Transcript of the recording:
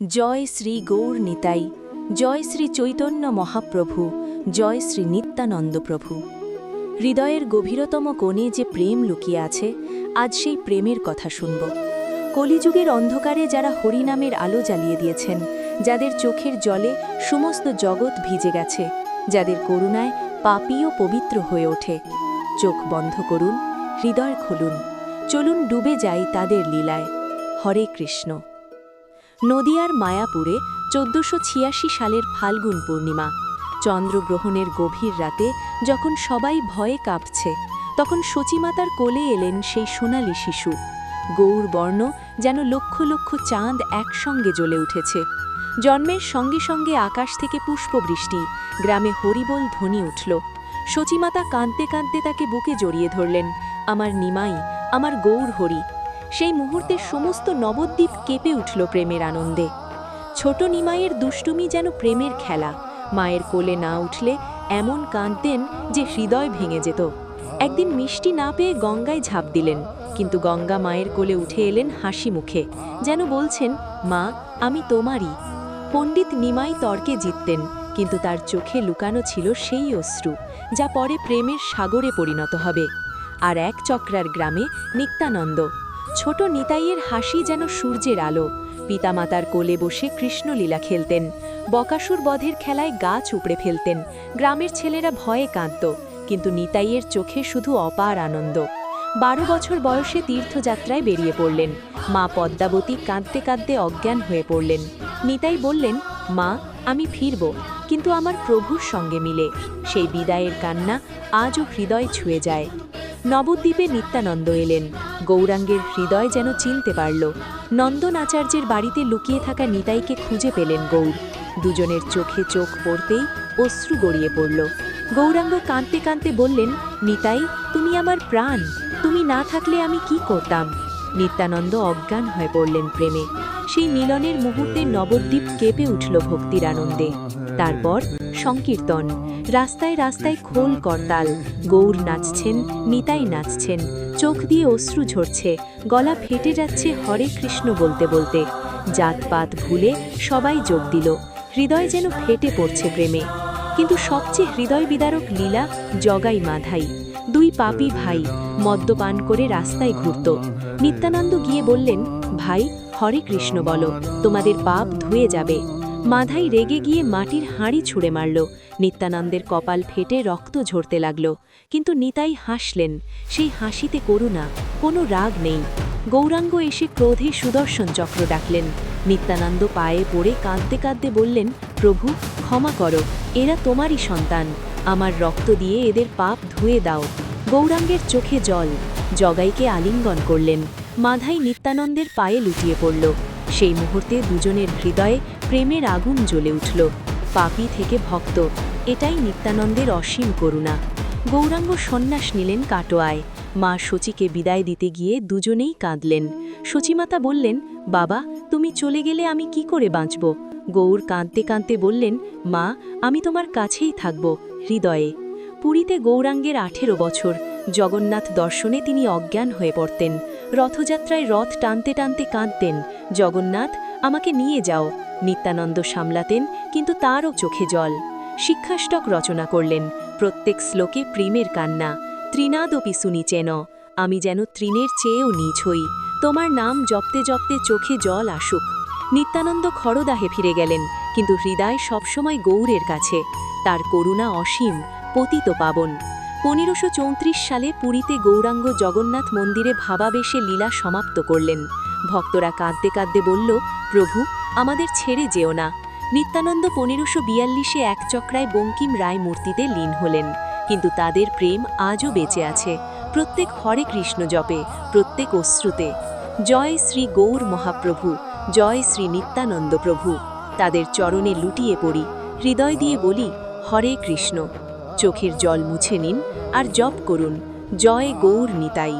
জয় শ্রী গৌর নিতাই, জয় শ্রী চৈতন্য মহাপ্রভু, জয় শ্রী নিত্যানন্দ প্রভু। হৃদয়ের গভীরতম কোণে যে প্রেম লুকিয়ে আছে, আজ সেই প্রেমের কথা শুনব। কলিযুগের অন্ধকারে যারা হরিনামের আলো জ্বালিয়ে দিয়েছেন, যাদের চোখের জলে সমস্ত জগৎ ভিজে গেছে, যাদের করুণায় পাপীও পবিত্র হয়ে ওঠে, চোখ বন্ধ করুন, হৃদয় খুলুন, চলুন ডুবে যাই তাদের লীলায়। হরে কৃষ্ণ। নদিয়ার মায়াপুরে ১৪৮৬ সালের ফাল্গুন পূর্ণিমা, চন্দ্রগ্রহণের গভীর রাতে যখন সবাই ভয়ে কাঁপছে, তখন সচিমাতার কোলে এলেন সেই সোনালি শিশু। গৌর বর্ণ যেন লক্ষ লক্ষ চাঁদ একসঙ্গে জ্বলে উঠেছে। জন্মের সঙ্গে সঙ্গে আকাশ থেকে পুষ্পবৃষ্টি, গ্রামে হরিবোল ধ্বনি উঠল। সচিমাতা কাঁদতে কাঁদতে তাকে বুকে জড়িয়ে ধরলেন, আমার নিমাই, আমার গৌর হরি। সেই মুহূর্তে সমস্ত নবদ্বীপ কেঁপে উঠল প্রেমের আনন্দে। ছোট নিমাইয়ের দুষ্টুমি যেন প্রেমের খেলা। মায়ের কোলে না উঠলে এমন কাঁদতেন যে হৃদয় ভেঙে যেত। একদিন মিষ্টি না পেয়ে গঙ্গায় ঝাঁপ দিলেন, কিন্তু গঙ্গা মায়ের কোলে উঠে এলেন হাসি মুখে, যেন বলছেন, মা, আমি তোমারই। পণ্ডিত নিমাই তর্কে জিততেন, কিন্তু তার চোখে লুকানো ছিল সেই অশ্রু, যা পরে প্রেমের সাগরে পরিণত হবে। আর এক চক্রার গ্রামে নিত্যানন্দ। ছোট নিতাইয়ের হাসি যেন সূর্যের আলো। পিতামাতার কোলে বসে কৃষ্ণলীলা খেলতেন, বকাসুর বধের খেলায় গাছ উপড়ে ফেলতেন। গ্রামের ছেলেরা ভয়ে কাঁদত, কিন্তু নিতাইয়ের চোখে শুধু অপার আনন্দ। ১২ বছর বয়সে তীর্থযাত্রায় বেরিয়ে পড়লেন। মা পদ্মাবতী কাঁদতে কাঁদতে অজ্ঞান হয়ে পড়লেন। নিতাই বললেন, মা, আমি ফিরব, কিন্তু আমার প্রভুর সঙ্গে মিলে। সেই বিদায়ের কান্না আজও হৃদয় ছুঁয়ে যায়। নবদ্বীপে নিত্যানন্দ এলেন। গৌরাঙ্গের হৃদয় যেন চিনতে পারল। নন্দন আচার্যের বাড়িতে লুকিয়ে থাকা নিতাইকে খুঁজে পেলেন গৌর। দুজনের চোখে চোখ পড়তেই অশ্রু গড়িয়ে পড়ল। গৌরাঙ্গ কাঁদতে কাঁদতে বললেন, নিতাই, তুমি আমার প্রাণ, তুমি না থাকলে আমি কি করতাম। নিত্যানন্দ অজ্ঞান হয়ে পড়লেন প্রেমে। সেই মিলনের মুহূর্তে নবদ্বীপ কেঁপে উঠল ভক্তির আনন্দে। তারপর সংকীর্তন, রাস্তায় রাস্তায় খোল করতাল, গৌর নাচছেন, নিতাই নাচছেন, চোখ দিয়ে অশ্রু ঝরছে, গলা ফেটে যাচ্ছে হরে কৃষ্ণ বলতে বলতে। জাতপাত ভুলে সবাই যোগ দিল, হৃদয় যেন ফেটে পড়ছে প্রেমে। কিন্তু সবচেয়ে হৃদয় বিদারক লীলা জগাই মাধাই। দুই পাপী ভাই মদ্যপান করে রাস্তায় ঘুরত। নিত্যানন্দ গিয়ে বললেন, ভাই, হরে কৃষ্ণ বলো, তোমাদের পাপ ধুয়ে যাবে। মাধাই রেগে গিয়ে মাটির হাঁড়ি ছুঁড়ে মারল। নিত্যানন্দের কপাল ফেটে রক্ত ঝরতে লাগল, কিন্তু নিতাই হাসলেন। সেই হাসিতে করুণা, কোনো রাগ নেই। গৌরাঙ্গ এসে ক্রোধে সুদর্শন চক্র ডাকলেন। নিত্যানন্দ পায়ে পড়ে কাঁদতে কাঁদতে বললেন, প্রভু, ক্ষমা করো, এরা তোমারই সন্তান, আমার রক্ত দিয়ে এদের পাপ ধুয়ে দাও। গৌরাঙ্গের চোখে জল। জগাইকে আলিঙ্গন করলেন। মাধাই নিত্যানন্দের পায়ে লুটিয়ে পড়ল। সেই মুহূর্তে দুজনের হৃদয়ে প্রেমের আগুন জ্বলে উঠল। পাপী থেকে ভক্ত, এটাই নিত্যানন্দের অসীম করুণা। গৌরাঙ্গ সন্ন্যাস নিলেন কাটোয়ায়। মা শচীকে বিদায় দিতে গিয়ে দুজনেই কাঁদলেন। সচিমাতা বললেন, বাবা, তুমি চলে গেলে আমি কি করে বাঁচব। গৌর কাঁদতে কাঁদতে বললেন, মা, আমি তোমার কাছেই থাকব, হৃদয়ে। পুরীতে গৌরাঙ্গের 18 বছর। জগন্নাথ দর্শনে তিনি অজ্ঞান হয়ে পড়তেন। রথযাত্রায় রথ টানতে টানতে কাঁদতেন, জগন্নাথ, আমাকে নিয়ে যাও। নিত্যানন্দ সামলাতেন, কিন্তু তারও চোখে জল। শিক্ষাষ্টক রচনা করলেন। প্রত্যেক শ্লোকে প্রেমের কান্না। ত্রিনাদপি শুনিচেন, আমি যেন তৃণের চেয়েও নীচ হই, তোমার নাম জপতে জপতে চোখে জল আসুক। নিত্যানন্দ খড়দাহে ফিরে গেলেন, কিন্তু হৃদয় সবসময় গৌরের কাছে। তার করুণা অসীম, পতিত পাবন। ১৫34 সালে পুরীতে গৌরাঙ্গ জগন্নাথ মন্দিরে ভাবাবেশে লীলা সমাপ্ত করলেন। ভক্তরা কাঁদতে কাঁদতে বলল, প্রভু, আমাদের ছেড়ে যেও না। নিত্যানন্দ ১৫৪২ এক চক্রায় বঙ্কিম রায় মূর্তিতে লীন হলেন, কিন্তু তাদের প্রেম আজও বেঁচে আছে, প্রত্যেক হরে কৃষ্ণ জপে, প্রত্যেক অশ্রুতে। জয় শ্রী গৌর মহাপ্রভু, জয় শ্রী নিত্যানন্দ প্রভু। তাদের চরণে লুটিয়ে পড়ি, হৃদয় দিয়ে বলি, হরে কৃষ্ণ। চোখের জল মুছে নিন আর জপ করুন, জয় গৌর নিতাই।